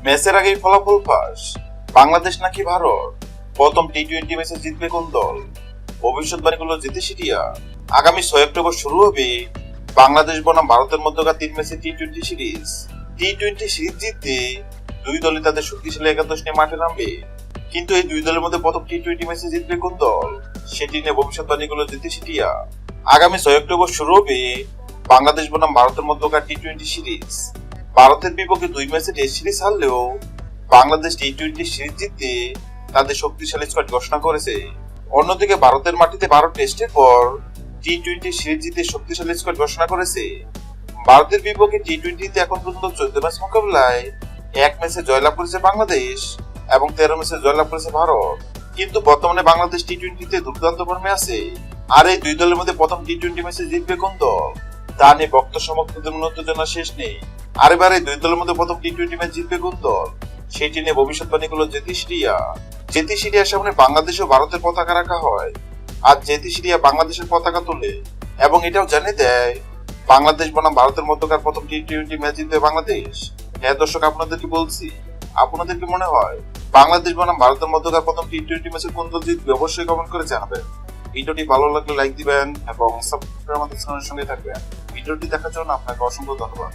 ম্যাচের আগেই ফলাফল ফাঁস, বাংলাদেশ নাকি ভারত, প্রথম টি-20 ম্যাচে জিতবে কোন দল, ভবিষ্যৎবাণীগুলো জিতে আগামী 6 অক্টোবর শুরু হবে বাংলাদেশ বনাম ভারতের মধ্যকার 3 ম্যাচের টি-20 সিরিজ। টি-20 সিরিজ জিততে দুই দলই তাদের শক্তিশালী একাদশ নিয়ে মাঠে নামবে, কিন্তু এই দুই দলের মধ্যে প্রথম টি-20 ম্যাচে জিতবে কোন দল, সেটি নিয়ে ভবিষ্যৎবাণীগুলো জিতে আগামী 6 অক্টোবর শুরু হবে বাংলাদেশ বনাম ভারতের মধ্যকার টি-20 সিরিজ। ভারতের বিপক্ষে 2 ম্যাচে টেস্ট সিরিজ হারলেও বাংলাদেশ টি-20 সিরিজ জিততে তাদের শক্তিশালী স্কোয়াড ঘোষণা করেছে। অন্যদিকে ভারতের মাটিতে 12 টেস্টের পর টি-20 সিরিজ জিতে শক্তিশালী স্কোয়াড ঘোষণা করেছে। ভারতের বিপক্ষে টি-20 এখন পর্যন্ত 14 ম্যাচ মোকাবেলায় 1 ম্যাচে জয়লাভ করেছে বাংলাদেশ এবং 13 ম্যাচে জয়লাভ করেছে ভারত। কিন্তু বর্তমানে বাংলাদেশ টি-20 দুর্দান্ত ফর্মে আছে। আর এই দুই দলের মধ্যে প্রথম টি-20 ম্যাচে জিতবে কোন দল, তা নিয়ে ভক্ত সমর্থকদের মনে উত্তেজনা শেষ নেই। আর এবার এই দুই দলের মধ্যে প্রথম টি-20 ম্যাচ জিতবে কোন দল, সেটি নিয়ে ভবিষ্যৎবাণীগুলো জেতিশিরিয়ার সামনে বাংলাদেশ ও ভারতের পতাকা রাখা হয়, আর জেতিশিরিয়া বাংলাদেশের পতাকা তোলে এবং এটাও জানিয়ে দেয় বাংলাদেশ বনাম ভারতের মধ্যকার প্রথম টি-20 ম্যাচ জিতবে বাংলাদেশ। হ্যাঁ দর্শক, আপনাদেরকে বলছি, আপনাদের কি মনে হয় বাংলাদেশ বনাম ভারতের মধ্যকার প্রথম টি-20 ম্যাচে কোন দল জিতবে? অবশ্যই কমেন্ট করে জানাবেন। ভিডিওটি ভালো লাগলে লাইক দিবেন এবং সাবস্ক্রাইব আমাদের চ্যানেলের সঙ্গে থাকবেন। ভিডিওটি দেখার জন্য আপনাকে অসংখ্য ধন্যবাদ।